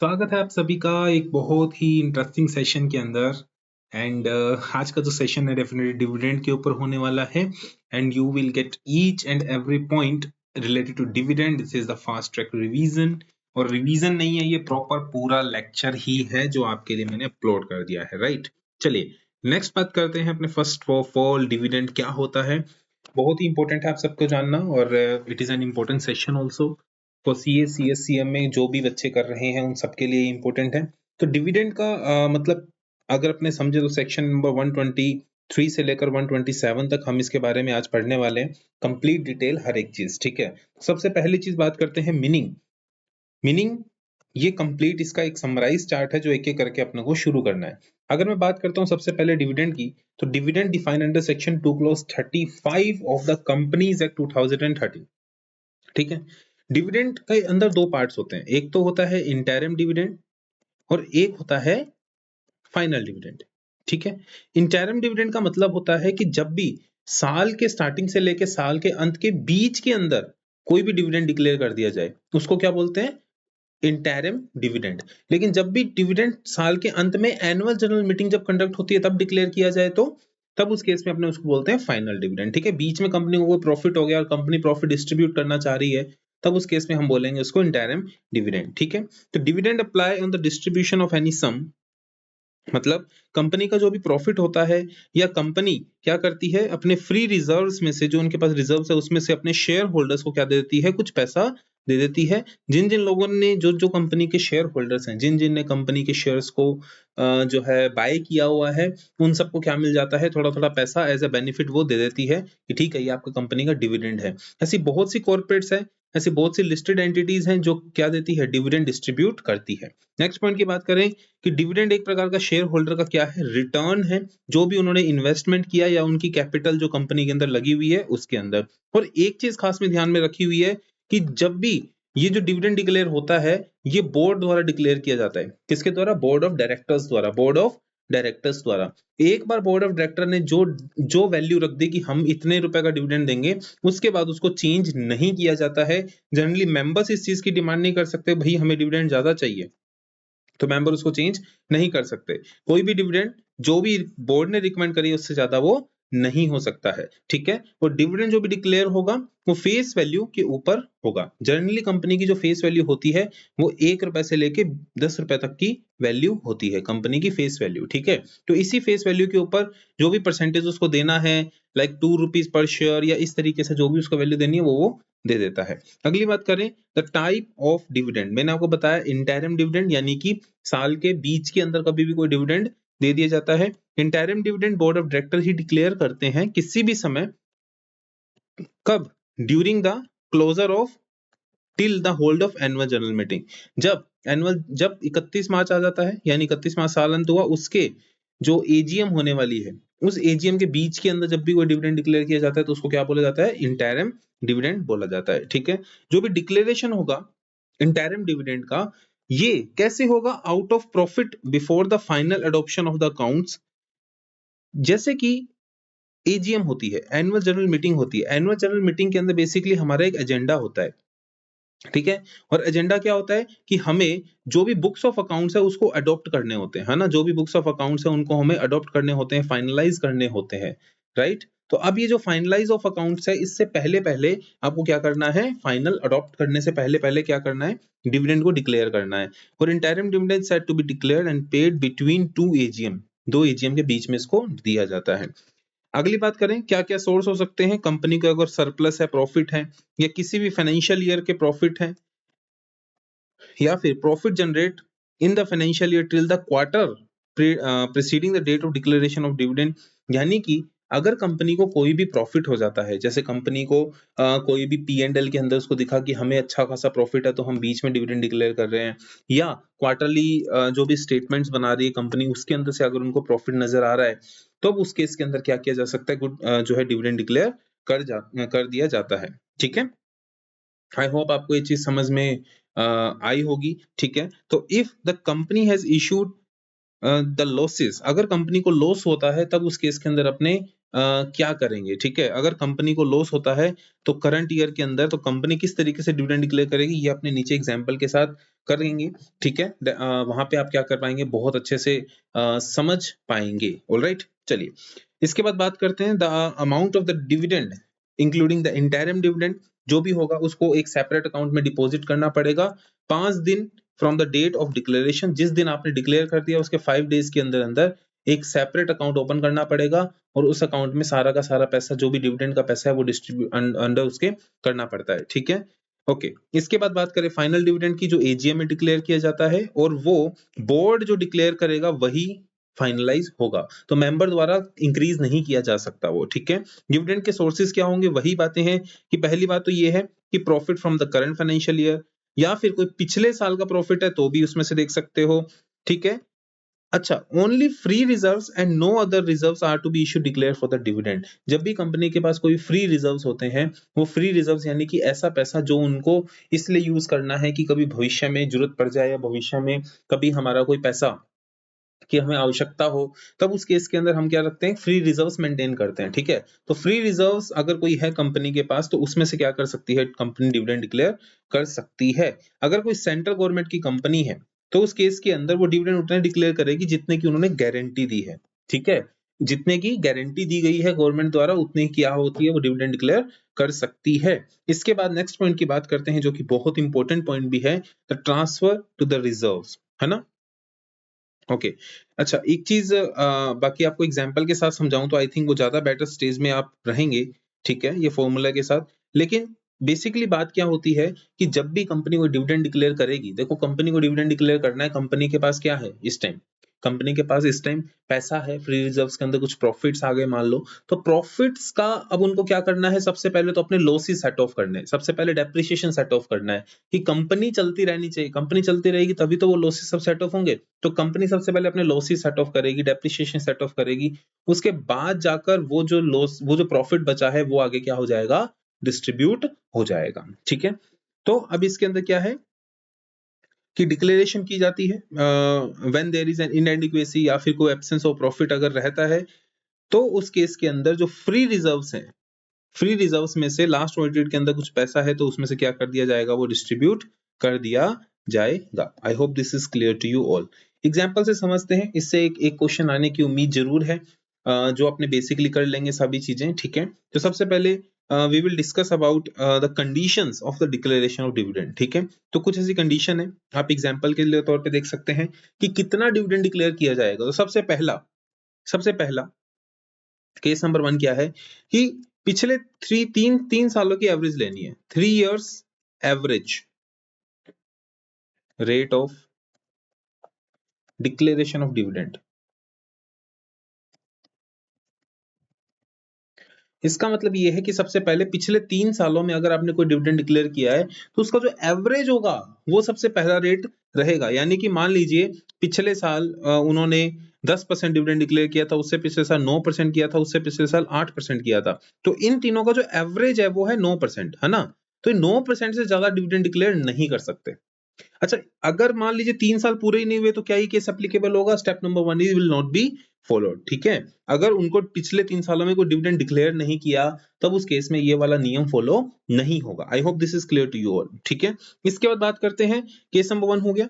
स्वागत है आप सभी का एक बहुत ही इंटरेस्टिंग सेशन के अंदर। एंड आज का जो सेशन है डेफिनेटली डिविडेंड के ऊपर होने वाला है and you will get each and every point related to dividend. This is the fast track revision, और रिवीजन नहीं है, ये प्रॉपर पूरा लेक्चर ही है जो आपके लिए मैंने अपलोड कर दिया है, राइट। चलिए नेक्स्ट बात करते हैं अपने फर्स्ट ऑफ ऑल डिविडेंड क्या होता है। बहुत ही इंपॉर्टेंट है आप सबको जानना, और it is an important session also for CA CS CM में जो भी बच्चे कर रहे हैं उन सबके लिए इम्पोर्टेंट है। तो डिविडेंड का मतलब अगर अपने समझे तो सेक्शन नंबर 123 से लेकर 127 तक हम इसके बारे में आज पढ़ने वाले हैं, कंप्लीट डिटेल हर एक चीज, ठीक है। सबसे पहली चीज बात करते हैं मीनिंग। ये कंप्लीट इसका एक समराइज चार्ट है जो एक एक करके अपने को शुरू करना है। अगर मैं बात करता हूं सबसे पहले डिविडेंड की, तो dividend defined under section 2 clause 35 of the companies act 2013, ठीक है। डिविडेंड के अंदर दो पार्ट्स होते हैं, एक तो होता है इंटरिम डिविडेंड और एक होता है फाइनल डिविडेंड, ठीक है। इंटरिम डिविडेंड का मतलब होता है कि जब भी साल के स्टार्टिंग से लेके साल के अंत के बीच के अंदर कोई भी डिविडेंड डिक्लेयर कर दिया जाए उसको क्या बोलते हैं, इंटरिम डिविडेंड। लेकिन जब भी डिविडेंड साल के अंत में एनुअल जनरल मीटिंग जब कंडक्ट होती है तब डिक्लेयर किया जाए तो तब उस केस में अपने उसको बोलते हैं फाइनल डिविडेंड, ठीक है। बीच में कंपनी को कोई प्रॉफिट हो गया और कंपनी प्रॉफिट डिस्ट्रीब्यूट करना चाह रही है तब उस केस में हम बोलेंगे उसको इंटरिम डिविडेंड, ठीक है। तो dividend apply on the distribution of any sum, मतलब कंपनी का जो भी प्रॉफिट होता है या कंपनी क्या करती है अपने फ्री रिजर्व्स में से, जो उनके पास रिजर्व्स है उसमें से अपने शेयर होल्डर्स को क्या दे देती है, कुछ पैसा दे देती है। जिन जिन लोगों ने जो जो कंपनी के शेयर होल्डर्स हैं, जिन जिन ने कंपनी के शेयर्स को जो है बाय किया हुआ है, उन सबको क्या मिल जाता है, थोड़ा थोड़ा पैसा एज ए बेनिफिट वो दे देती है कि ठीक है ये आपका कंपनी का डिविडेंड है। ऐसी बहुत सी कॉर्पोरेट्स है, ऐसी बहुत सी लिस्टेड एंटिटीज हैं जो क्या देती है, डिविडेंड डिस्ट्रीब्यूट करती है। नेक्स्ट पॉइंट की बात करें कि डिविडेंड एक प्रकार का शेयर होल्डर का क्या है, रिटर्न है, जो भी उन्होंने इन्वेस्टमेंट किया या उनकी कैपिटल जो कंपनी के अंदर लगी हुई है उसके अंदर। और एक चीज खास में ध्यान में रखी हुई है कि जब भी ये जो डिविडेंड डिक्लेयर होता है ये बोर्ड द्वारा डिक्लेयर किया जाता है। किसके द्वारा, बोर्ड ऑफ डायरेक्टर्स द्वारा, बोर्ड ऑफ डायरेक्टर्स द्वारा। एक बार बोर्ड ऑफ डायरेक्टर ने जो जो वैल्यू रख दी कि हम इतने रुपए का डिविडेंड देंगे, उसके बाद उसको चेंज नहीं किया जाता है। जनरली मेंबर्स इस चीज की डिमांड नहीं कर सकते भाई हमें डिविडेंड ज्यादा चाहिए, तो मेंबर उसको चेंज नहीं कर सकते। कोई भी डिविडेंड जो भी बोर्ड ने रिकमेंड करी उससे ज्यादा वो नहीं हो सकता है, ठीक है। और डिविडेंड जो भी डिक्लेयर होगा वो फेस वैल्यू के ऊपर होगा। जनरली कंपनी की जो फेस वैल्यू होती है वो 1 रुपए से लेके 10 रुपए तक की वैल्यू होती है, कंपनी की फेस वैल्यू, ठीक है। तो इसी फेस वैल्यू के ऊपर जो भी परसेंटेज उसको देना है, लाइक 2 रुपीज पर शेयर या इस तरीके से जो भी उसको वैल्यू देनी है वो दे देता है। अगली बात करें द टाइप ऑफ डिविडेंड, मैंने आपको बताया इंटरिम डिविडेंड यानी कि साल के बीच के अंदर कभी भी कोई डिविडेंड दे दिया जाता है। Interim dividend board of director ही डिक्लेयर करते हैं किसी भी समय, कब, during the closure of till the hold of annual general meeting. जब 31 मार्च आ जाता है यानी 31 मार्च साल अंत हुआ, उसके जो एजीएम होने वाली है उस एजीएम के बीच के अंदर जब भी कोई डिविडेंड डिक्लेयर किया जाता है तो उसको क्या बोला जाता है, इंटरिम डिविडेंड बोला जाता है, ठीक है। जो भी डिक्लेरेशन होगा इंटरिम डिविडेंड का, ये कैसे होगा, out of profit before the final adoption of the accounts. जैसे कि एजीएम होती है, एनुअल जनरल मीटिंग होती है, एनुअल जनरल मीटिंग के अंदर बेसिकली हमारा एक एजेंडा होता है, ठीक है। और एजेंडा क्या होता है कि हमें जो भी बुक्स ऑफ अकाउंट्स है उसको अडॉप्ट करने होते हैं, है ना, जो भी बुक्स ऑफ अकाउंट्स है उनको हमें अडॉप्ट करने होते हैं, फाइनलाइज करने होते हैं, राइट। तो अब ये जो फाइनलाइज ऑफ अकाउंट्स है इससे पहले पहले आपको क्या करना है, फाइनल अडॉप्ट करने से पहले पहले क्या करना है, डिविडेंड को डिक्लेयर करना है। और interim dividend set to be declared and paid between 2 AGM, 2 AGM के बीच में इसको दिया जाता है। अगली बात करें क्या क्या सोर्स हो सकते हैं, कंपनी का अगर सरप्लस है, प्रॉफिट है, या किसी भी फाइनेंशियल ईयर के प्रॉफिट है, या फिर profit generate in the financial year till the quarter preceding the date of declaration of dividend. यानी कि अगर कंपनी को कोई भी प्रॉफिट हो जाता है, जैसे कंपनी को कोई भी P&L के अंदर उसको दिखा कि हमें अच्छा खासा प्रॉफिट है तो हम बीच में डिविडेंड डिक्लेयर कर रहे हैं, या क्वार्टरली जो भी स्टेटमेंट्स बना रही है कंपनी उसके अंदर से अगर उनको प्रॉफिट नजर आ रहा है तो अब उस केस के अंदर क्या किया जा सकता है, जो है डिविडेंड डिक्लेयर कर दिया जाता है, ठीक है। आई होप आपको ये चीज समझ में आई होगी, ठीक है। तो if the company has issued the losses, अगर कंपनी को लॉस होता है तब उस केस के अंदर अपने क्या करेंगे, ठीक है। अगर कंपनी को लॉस होता है तो करंट ईयर के अंदर तो कंपनी किस तरीके से डिविडेंड डिक्लेयर करेगी, ये अपने नीचे एग्जांपल के साथ करेंगे, ठीक है, वहां पे आप क्या कर पाएंगे, बहुत अच्छे से समझ पाएंगे। ऑलराइट, चलिए इसके बाद बात करते हैं the amount of the dividend including the interim dividend. जो भी होगा उसको एक सेपरेट अकाउंट में डिपॉजिट करना पड़ेगा 5 दिन from the date of declaration. जिस दिन आपने डिक्लेयर कर दिया उसके 5 डेज के अंदर अंदर एक सेपरेट अकाउंट ओपन करना पड़ेगा और उस अकाउंट में सारा का सारा पैसा जो भी डिविडेंड का पैसा है वो डिस्ट्रीब्यूट अंडर उसके करना पड़ता है, ठीक है। ओके, इसके बाद बात करें फाइनल डिविडेंड की, जो एजीएम में डिक्लेयर किया जाता है और वो बोर्ड जो डिक्लेयर करेगा वही फाइनलाइज होगा, तो मेंबर द्वारा इंक्रीज नहीं किया जा सकता वो, ठीक है। डिविडेंड के सोर्सेज क्या होंगे, वही बातें हैं कि पहली बात तो ये है कि profit from the current financial year, या फिर कोई पिछले साल का प्रॉफिट है तो भी उसमें से देख सकते हो, ठीक है। अच्छा, only free reserves and no other reserves are to be issue declare for the dividend. जब भी कंपनी के पास कोई फ्री रिजर्व्स होते हैं, वो फ्री रिजर्व्स यानी कि ऐसा पैसा जो उनको इसलिए यूज करना है कि कभी भविष्य में जरूरत पड़ जाए या भविष्य में कभी हमारा कोई पैसा कि हमें आवश्यकता हो, तब उस केस के अंदर हम क्या रखते हैं, फ्री रिजर्व्स मेंटेन करते हैं, ठीक है। तो फ्री रिजर्व्स अगर कोई है कंपनी के पास तो उसमें से क्या कर सकती है कंपनी, डिविडेंड डिक्लेयर कर सकती है। अगर कोई सेंट्रल गवर्नमेंट की कंपनी है तो उस केस के अंदर वो डिविडेंड उतने डिक्लेयर करेगी जितने की उन्होंने गारंटी दी है, ठीक है। जितने की गारंटी दी गई है गवर्नमेंट द्वारा उतने क्या होती है वो डिविडेंड डिक्लेयर कर सकती है। इसके बाद नेक्स्ट पॉइंट की बात करते हैं जो कि बहुत इंपॉर्टेंट पॉइंट भी है, the transfer to the reserves, है ना। ओके, अच्छा एक चीज बाकी आपको एग्जांपल के साथ समझाऊं तो आई थिंक वो ज्यादा बेटर स्टेज में आप रहेंगे, ठीक है, ये फॉर्मूला के साथ। लेकिन बेसिकली बात क्या होती है कि जब भी कंपनी को डिविडेंड डिक्लेयर करेगी, देखो कंपनी को डिविडेंड डिक्लेयर करना है, कंपनी के पास क्या है इस टाइम, कंपनी के पास इस टाइम पैसा है, फ्री रिजर्व्स के अंदर कुछ प्रॉफिट्स आ गए मान लो, तो प्रॉफिट्स का अब उनको क्या करना है, सबसे पहले तो अपने लॉसेस सेट ऑफ करने हैं, सबसे पहले डेप्रिसिएशन सेट ऑफ करना है कि कंपनी चलती रहनी चाहिए, कंपनी चलती रहेगी तभी तो वो लॉसेस सब सेट ऑफ होंगे। तो कंपनी सबसे पहले अपने लॉसेस सेट ऑफ करेगी, डेप्रिसिएशन सेट ऑफ करेगी, उसके बाद जाकर वो जो लॉस, वो जो प्रॉफिट बचा है वो आगे क्या हो जाएगा, डिस्ट्रीब्यूट हो जाएगा, ठीक है। तो अब इसके अंदर क्या है कि डिक्लेरेशन की जाती है when there is an inadequacy या फिर कोई एब्सेंस ऑफ प्रॉफिट अगर रहता है, तो उस केस के अंदर जो फ्री रिजर्व्स हैं, फ्री रिजर्व्स में से लास्ट ऑडिट के अंदर कुछ पैसा है तो उसमें से क्या कर दिया जाएगा, वो डिस्ट्रीब्यूट कर दिया जाएगा। I hope this is clear to you all. Example से समझते हैं, इससे एक क्वेश्चन आने की उम्मीद जरूर है, जो अपने बेसिकली कर लेंगे सभी चीजें, ठीक है। तो सबसे पहले we will discuss about the conditions of the declaration of dividend, ठीक है। तो कुछ ऐसी कंडीशन है, आप एग्जाम्पल के लिए तौर पे देख सकते हैं कि कितना डिविडेंड डिक्लेयर किया जाएगा। तो सबसे पहला केस नंबर 1 क्या है कि पिछले तीन सालों की एवरेज लेनी है, 3 years average rate of declaration of dividend. इसका मतलब ये है कि सबसे पहले पिछले 3 सालों में अगर आपने कोई डिविडेंड डिक्लेयर किया है तो उसका जो एवरेज होगा वो सबसे पहला रेट रहेगा। यानी कि मान लीजिए पिछले साल उन्होंने 10% डिविडेंड डिक्लेयर किया था, उससे पिछले साल 9% किया था, उससे पिछले साल 8% किया था, तो इन तीनों का जो एवरेज है वो है 9%, है ना। तो 9% से ज्यादा डिविडेंड डिक्लेयर नहीं कर सकते। अच्छा, अगर मान लीजिए 3 साल पूरे ही नहीं हुए तो क्या ही केस एप्लीकेबल होगा, step number 1 is will not be followed, ठीक है। अगर उनको पिछले 3 सालों में कोई डिविडेंड डिक्लेयर नहीं किया तब उस केस में ये वाला नियम फॉलो नहीं होगा। I hope this is clear to you all, ठीक है। इसके बाद बात करते हैं, केस नंबर 1 हो गया।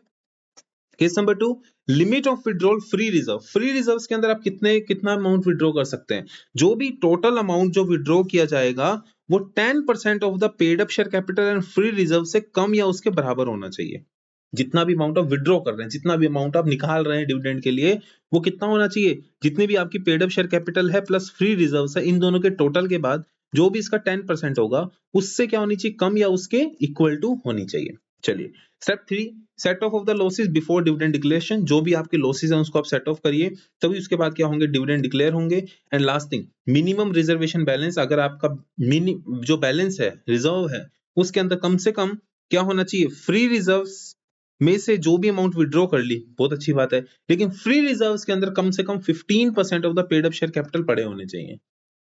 Case number 2, limit of withdrawal free reserve. Free reserve के अंदर आप कितना अमाउंट विड्रॉ कर सकते हैं। जो भी टोटल अमाउंट जो विड्रॉ किया जाएगा वो 10% of the paid up share capital and free reserve से कम या उसके बराबर होना चाहिए। जितना भी अमाउंट आप विड्रॉ कर रहे हैं, जितना भी अमाउंट आप निकाल रहे हैं डिविडेंड के लिए, वो कितना होना चाहिए, जितनी भी आपकी पेड अप शेयर कैपिटल है प्लस फ्री रिजर्व है, इन दोनों के टोटल के बाद जो भी इसका 10% होगा उससे क्या होनी चाहिए, कम या उसके इक्वल टू होनी चाहिए। चलिए step 3, set of the losses before dividend declaration. जो भी आपके लॉसेस हैं उसको आप सेट ऑफ करिए, तभी उसके बाद क्या होंगे, डिविडेंड डिक्लेयर होंगे। And last thing, minimum reservation balance. अगर आपका जो बैलेंस है, रिजर्व है, उसके अंदर कम से कम क्या होना चाहिए, फ्री रिजर्व्स में से जो भी अमाउंट विड्रॉ कर ली बहुत अच्छी बात है, लेकिन फ्री रिजर्व्स के अंदर कम से कम 15% of the paid up share capital पड़े होने चाहिए।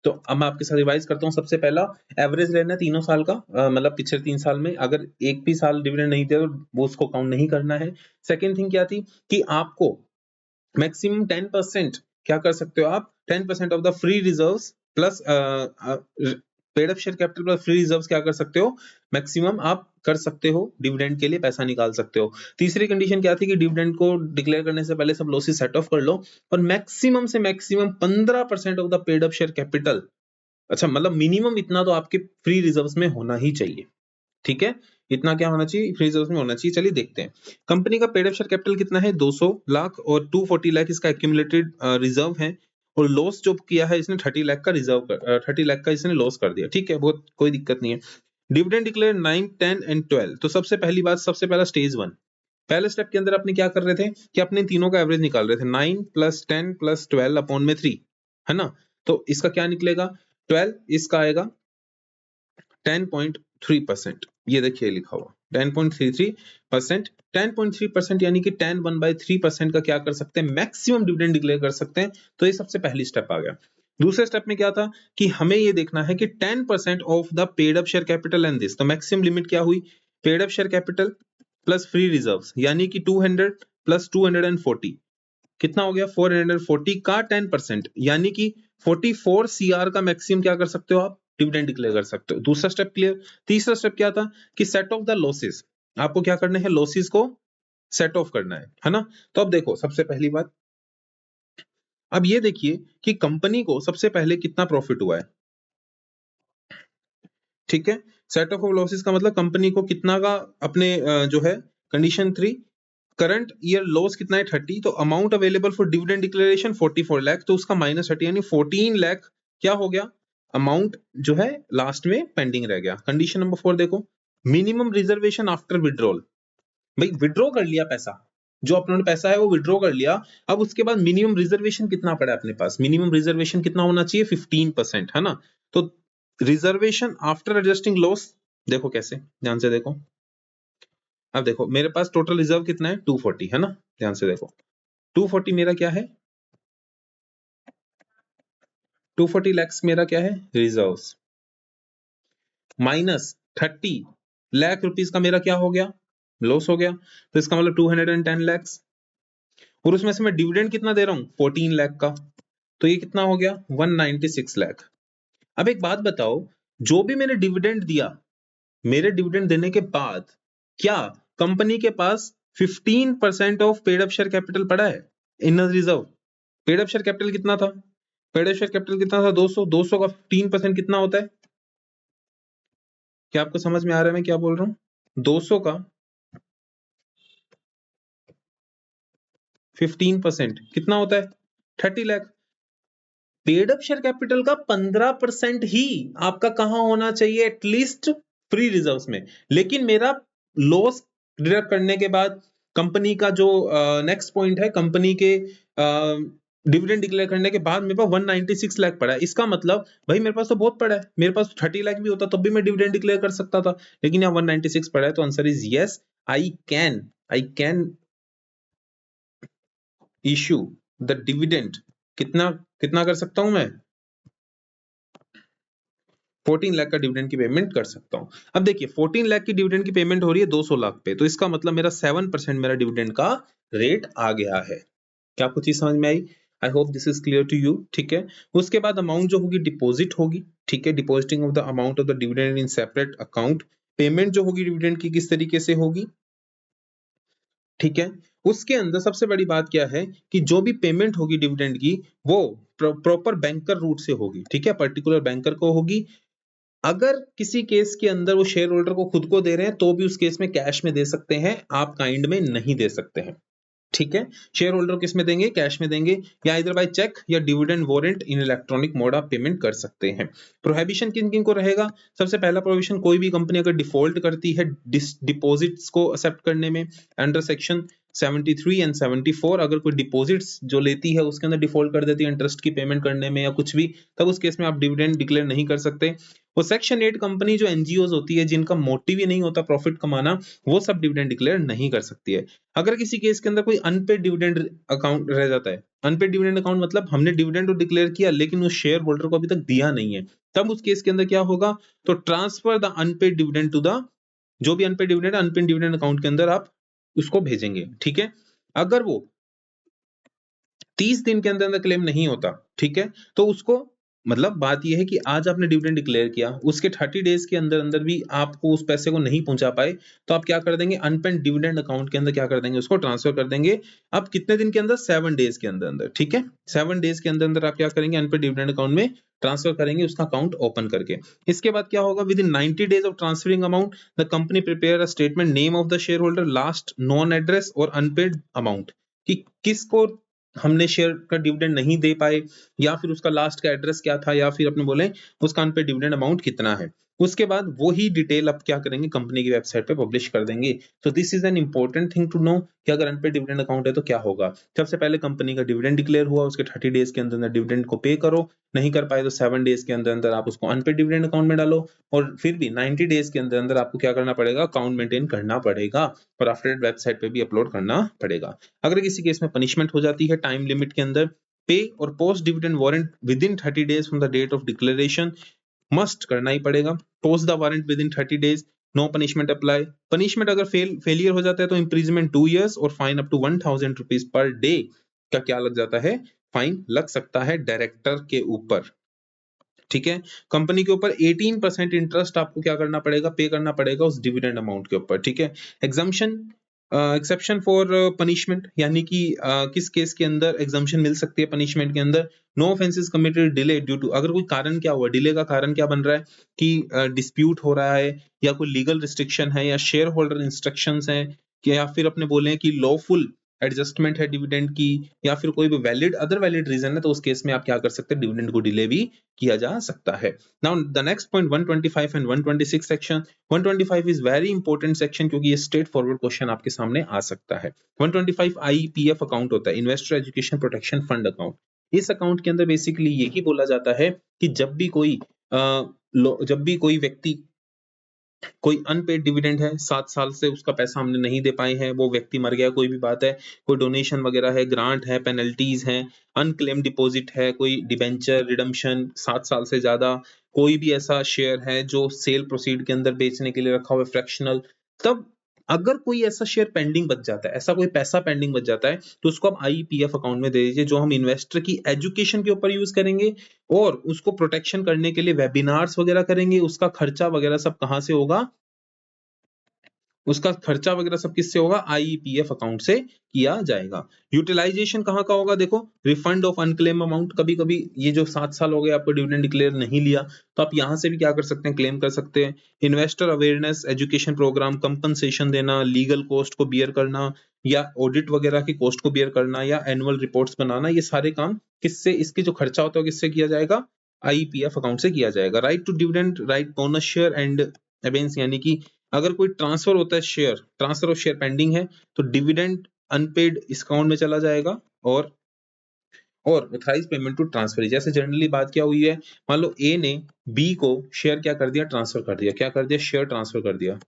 तो अब मैं आपके साथ रिवाइज करता हूं। सबसे पहला एवरेज लेना है तीनों साल का, मतलब पिछले 3 साल में अगर एक भी साल डिविडेंड नहीं दिया तो वो उसको काउंट नहीं करना है। सेकेंड थिंग क्या थी कि आपको मैक्सिमम 10% क्या कर सकते हो आप, 10% of the free reserves plus paid up share capital plus free reserves क्या कर सकते हो, मैक्सिमम आप कर सकते हो, डिविडेंड के लिए पैसा निकाल सकते हो। तीसरी कंडीशन क्या थी कि डिविडेंड को डिक्लेयर करने से पहले सब लॉसेस सेट ऑफ कर लो और मैक्सिमम से maximum 15% of the paid up share capital, अच्छा मतलब मिनिमम इतना तो आपके फ्री रिजर्व्स में होना ही चाहिए, ठीक है, इतना क्या होना चाहिए, फ्री रिजर्व्स में होना चाहिए। चलिए देखते हैं कंपनी का पेड अप शेयर कैपिटल कितना है, 200 लाख और 240 लाख इसका एक्यूमुलेटेड रिजर्व है और लॉस जो किया है इसने 30 लाख का रिजर्व 30 लाख का इसने लॉस कर दिया, ठीक है, बहुत कोई दिक्कत नहीं है। Dividend declare 9, 10 and 12। तो सबसे पहली बात, सबसे पहला स्टेज 1, पहले स्टेप के अंदर अपने क्या कर रहे थे कि अपने तीनों का एवरेज निकाल रहे थे, 9 + 10 + 12 अपॉन में 3, है ना, तो इसका क्या निकलेगा 12, इसका आएगा 10.3%, ये देखिए लिखा हुआ 10.33%, 10.3% यानी कि 10 1/3% का क्या कर सकते हैं, मैक्सिमम डिविडेंड डिक्लेयर कर सकते हैं। तो ये सबसे पहली स्टेप आ गया। दूसरे स्टेप में क्या था कि हमें ये देखना है कि 10% of the paid up share capital and this, तो मैक्सिमम लिमिट क्या हुई, paid up share capital plus free reserves यानी कि 200 + 240 कितना हो गया 440 का 10% यानी कि 44 CR का मैक्सिमम क्या कर सकते हो आप, डिविडेंड डिक्लेयर कर सकते हो। दूसरा स्टेप क्लियर। तीसरा स्टेप क्या था कि सेट ऑफ द लॉसेस, आपको क्या करना है, लॉसेस को सेट ऑफ करना है ना। तो अब देखो सबसे पहली बात, अब ये देखिए कि कंपनी को सबसे पहले कितना प्रॉफिट हुआ है, ठीक है, सेट ऑफ लॉसेस का मतलब कंपनी को कितना का अपने जो है कंडीशन 3, करंट ईयर लॉस कितना है 30, तो amount available for dividend declaration 44 lakh, तो उसका -30 यानी 14 लाख क्या हो गया, अमाउंट जो है लास्ट में पेंडिंग रह गया। कंडीशन नंबर 4 देखो, मिनिमम रिजर्वेशन आफ्टर विड्रॉल, भाई विड्रॉ कर लिया पैसा, जो अपने पैसा है वो विड्रॉ कर लिया, अब उसके बाद मिनिमम रिजर्वेशन कितना पड़ा है अपने पास, मिनिमम रिजर्वेशन कितना होना चाहिए 15%, है ना। तो रिजर्वेशन आफ्टर एडजस्टिंग लॉस देखो कैसे, ध्यान से देखो, अब देखो मेरे पास टोटल रिजर्व कितना है 240, है ना, ध्यान से देखो 240 मेरा क्या है, 240 lakhs मेरा क्या है रिजर्व्स, -30 लाख रुपीस का मेरा क्या हो गया, लॉस हो गया, तो इसका मतलब 210 lakhs, और उसमें से मैं डिविडेंड कितना दे रहा हूं 14 लाख का, तो ये कितना हो गया 196 लाख। अब एक बात बताओ, जो भी मैंने डिविडेंड दिया, मेरे डिविडेंड देने के बाद क्या कंपनी के पास 15% of paid up share capital पड़ा है in reserve. Paid up share capital कितना था, पेड अप शेयर कैपिटल कितना था 200, 200 का 15% कितना होता है, क्या आपको समझ में आ रहा है मैं क्या बोल रहा हूं, 200 का 15% कितना होता है 30 lakh. Paid up share capital का 15% ही आपका कहां होना चाहिए, एटलीस्ट फ्री रिजर्व्स में, लेकिन मेरा लॉस डिडक्ट करने के बाद कंपनी का जो नेक्स्ट पॉइंट है, कंपनी के डिविडेंड डिक्लेयर करने के बाद मेरे पास 196 लाख पड़ा है, इसका मतलब भाई मेरे पास तो बहुत पड़ा है, मेरे पास 30 लाख भी होता तब भी मैं डिविडेंड डिक्लेयर कर सकता था, लेकिन यहाँ 196 पड़ा है, तो answer is yes, I can issue the dividend, कितना कितना कर सकता हूं मैं, 14 लाख का डिविडेंड की पेमेंट कर सकता हूं। अब देखिए 14 लाख की डिविडेंड की पेमेंट हो रही है 200 लाख पे, तो इसका मतलब मेरा 7% मेरा डिविडेंड का रेट आ गया है। क्या आपको चीज समझ में आई, I hope this is clear to you, ठीक है। उसके बाद अमाउंट जो होगी डिपॉजिट होगी, ठीक है, depositing of the amount of the dividend in separate account, payment जो होगी डिविडेंड की किस तरीके से होगी, ठीक है। उसके अंदर सबसे बड़ी बात क्या है कि जो भी पेमेंट होगी डिविडेंड की वो प्रॉपर बैंकर रूट से होगी, ठीक है, पर्टिकुलर बैंकर को होगी। अगर किसी केस के अंदर वो शेयर होल्डर को खुद को दे रहे हैं तो भी उस केस में कैश में दे सकते हैं, आप काइंड में नहीं दे सकते हैं, ठीक है। शेयर होल्डर किस में देंगे, कैश में देंगे, या इधर बाय चेक या डिविडेंड वारंट इन इलेक्ट्रॉनिक मोड आप पेमेंट कर सकते हैं। प्रोहिबिशन किन किन को रहेगा, सबसे पहला प्रोहिबिशन, कोई भी कंपनी अगर डिफॉल्ट करती है डिपॉजिट्स को एक्सेप्ट करने में अंडर सेक्शन 73 एंड 74, अगर कोई डिपॉजिट्स जो लेती है उसके अंदर डिफॉल्ट कर देती है इंटरेस्ट की पेमेंट करने में या कुछ भी, तब उस केस में आप डिविडेंड डिक्लेयर नहीं कर सकते। वो सेक्शन 8 कंपनी जो एनजीओ होती है जिनका मोटिव ही नहीं होता प्रॉफिट कमाना, वो सब डिविडेंड डिक्लेयर नहीं कर सकती है। अगर किसी केस के अंदर कोई अनपेड डिविडेंड अकाउंट रह जाता है, अनपेड डिविडेंड अकाउंट मतलब हमने डिविडेंड तो डिक्लेयर किया लेकिन उस शेयर होल्डर को अभी तक दिया नहीं है, तब उस केस के अंदर क्या होगा, तो transfer the unpaid dividend to the, जो भी अनपेड डिविडेंड अकाउंट के अंदर आप उसको भेजेंगे, ठीक है। अगर वो 30 दिन के अंदर अंदर क्लेम नहीं होता, ठीक है, तो उसको मतलब बात ये है कि आज आपने डिविडेंड डिक्लेयर किया, उसके 30 डेज के अंदर अंदर भी आपको उस पैसे को नहीं पहुंचा पाए, तो आप क्या कर देंगे, अनपेंड डिविडेंड अकाउंट के अंदर क्या कर देंगे, उसको ट्रांसफर कर देंगे। अब कितने दिन के अंदर, 7 डेज के अंदर अंदर, ठीक है, 7 डेज के अंदर अंदर आप क्या करेंगे, अनपेड डिविडेंड अकाउंट में ट्रांसफर करेंगे, उसका अकाउंट ओपन करके। इसके बाद क्या होगा, with in 90 days of transferring amount the company prepare a statement, name of the share holder, last non address और अनपेड अमाउंट, कि किसको हमने शेयर का डिविडेंड नहीं दे पाए, या फिर उसका लास्ट का एड्रेस क्या था, या फिर अपने बोले उसका अनपेड डिविडेंड अमाउंट कितना है। उसके बाद वो ही डिटेल अब क्या करेंगे, कंपनी की वेबसाइट पे पब्लिश कर देंगे। तो this is an important thing to know कि अगर अनपेड डिविडेंड अकाउंट है तो क्या होगा। सबसे पहले कंपनी का डिविडेंड डिक्लेयर हुआ, उसके 30 डेज के अंदर अंदर डिविडेंड को पे करो, नहीं कर पाए तो 7 डेज के अंदर अंदर आप उसको अनपेड डिविडेंड अकाउंट में डालो, और फिर भी 90 डेज के अंदर अंदर आपको क्या करना पड़ेगा, अकाउंट मेंटेन करना पड़ेगा, और आफ्टर वेबसाइट पे भी अपलोड करना पड़ेगा। अगर किसी केस में पनिशमेंट हो जाती है टाइम लिमिट के अंदर, पे और post dividend warrant within 30 days from the date of declaration, must करना ही पड़ेगा। Post the warrant within 30 days, no punishment apply. Punishment अगर फेलियर हो जाता है तो इम्प्रीजमेंट 2 years और fine up to 1000 rupees per day का क्या लग जाता है, फाइन लग सकता है डायरेक्टर के ऊपर, ठीक है। कंपनी के ऊपर 18% इंटरेस्ट आपको क्या करना पड़ेगा, पे करना पड़ेगा उस डिविडेंड अमाउंट के ऊपर, ठीक है। एग्जाम्शन, एक्सेप्शन फॉर पनिशमेंट, यानी कि किस केस के अंदर एग्जाम्शन मिल सकती है पनिशमेंट के अंदर, no offences committed delay due to, अगर कोई कारण क्या हुआ, डिले का कारण क्या बन रहा है कि डिस्प्यूट हो रहा है, या कोई लीगल रिस्ट्रिक्शन है, या शेयर होल्डर इंस्ट्रक्शंस हैं, या फिर अपने बोले कि लॉफुल एडजस्टमेंट है डिविडेंड की, या फिर कोई भी वैलिड अदर वैलिड रीजन है, तो उस केस में आप क्या कर सकते हैं, डिविडेंड को डिले भी किया जा सकता है। Now the next point 125 and 126 section. 125 is very important section, क्योंकि ये स्ट्रेट फॉरवर्ड क्वेश्चन आपके सामने आ सकता है। 125 आईपीएफ अकाउंट होता है, investor education protection fund account. इस अकाउंट के अंदर बेसिकली यही बोला जाता है कि जब भी कोई व्यक्ति कोई अनपेड डिविडेंड है, 7 साल से उसका पैसा हमने नहीं दे पाए हैं, वो व्यक्ति मर गया, कोई भी बात है, कोई डोनेशन वगैरह है, ग्रांट है, पेनल्टीज हैं, अनक्लेम डिपॉजिट है, कोई डिबेंचर रिडम्पशन 7 साल से ज्यादा, कोई भी ऐसा शेयर है जो सेल प्रोसीड के अंदर बेचने के लिए रखा हुआ है फ्रैक्शनल, तब अगर कोई ऐसा शेयर पेंडिंग बच जाता है, ऐसा कोई पैसा पेंडिंग बच जाता है, तो उसको आप आईपीएफ अकाउंट में दे दीजिए, जो हम इन्वेस्टर की एजुकेशन के ऊपर यूज करेंगे, और उसको प्रोटेक्शन करने के लिए वेबिनार्स वगैरह करेंगे। उसका खर्चा वगैरह सब कहां से होगा, उसका खर्चा वगैरह सब किससे होगा, आईपीएफ अकाउंट से किया जाएगा। यूटिलाइजेशन कहाँ का होगा, देखो, रिफंड ऑफ अनक्लेम अमाउंट, कभी कभी ये जो 7 साल हो गए आपको डिविडेंड डिक्लेयर नहीं लिया, तो आप यहां से भी क्या कर सकते हैं, क्लेम कर सकते हैं। Investor awareness education program, compensation देना, लीगल कॉस्ट को बियर करना, या ऑडिट वगैरह की कॉस्ट को बियर करना, या एनुअल रिपोर्ट्स बनाना, ये सारे काम किससे, इसके जो खर्चा होता है किससे किया जाएगा, आईपीएफ अकाउंट से किया जाएगा। Right to dividend, right bonus share and evens, यानी कि अगर कोई ट्रांसफर होता है, share transfer of share pending है, तो डिविडेंड अनपेड इस अकाउंट में चला जाएगा, और ऑथराइज पेमेंट टू ट्रांसफर, जैसे जनरली बात क्या हुई है, मान लो ए ने बी को शेयर क्या कर दिया, ट्रांसफर कर दिया, क्या कर दिया, शेयर ट्रांसफर कर दिया।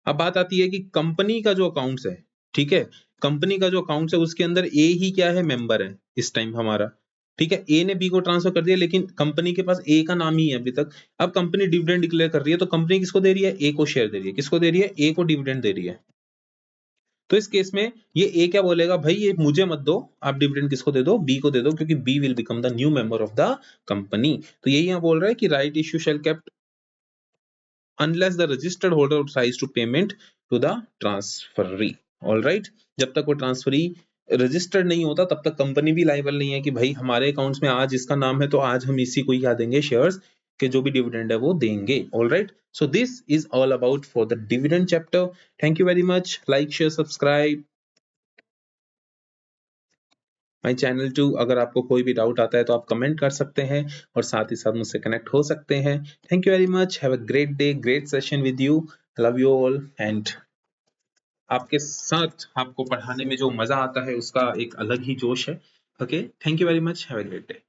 अब बात आती है कि कंपनी का जो अकाउंट्स है, ठीक है, कंपनी का जो अकाउंट्स है उसके अंदर ए ही क्या है, मेंबर है इस टाइम हमारा, ठीक है। ए ने बी को ट्रांसफर कर दिया, लेकिन कंपनी के पास ए का नाम ही है अभी तक। अब कंपनी डिविडेंड डिक्लेयर कर रही है, तो कंपनी किसको दे रही है, ए को शेयर दे रही है, किसको दे रही है, ए को डिविडेंड दे रही है। तो इस केस में ये ए क्या बोलेगा, भाई ये मुझे मत दो, आप डिविडेंड किसको दे दो, बी को दे दो, क्योंकि B will become the new member of the company. तो यही यहाँ बोल रहा है कि right issue shall kept unless the registered holder authorized to payment to the transferee, all right। जब तक वो ट्रांसफरी रजिस्टर्ड नहीं होता तब तक कंपनी भी लायबल नहीं है कि भाई हमारे अकाउंट्स में आज इसका नाम है तो आज हम इसी को ही क्या देंगे, शेयर्स के जो भी डिविडेंड है वो देंगे, all right। so this is all about for the dividend chapter। thank you very much, like share subscribe my channel too. अगर आपको कोई भी डाउट आता है तो आप कमेंट कर सकते हैं, और साथ ही साथ मुझसे कनेक्ट हो सकते हैं। Thank you very much, have a great day, great session with you, love you all, and आपके साथ आपको पढ़ाने में जो मजा आता है उसका एक अलग ही जोश है। Okay, thank you very much, have a great day.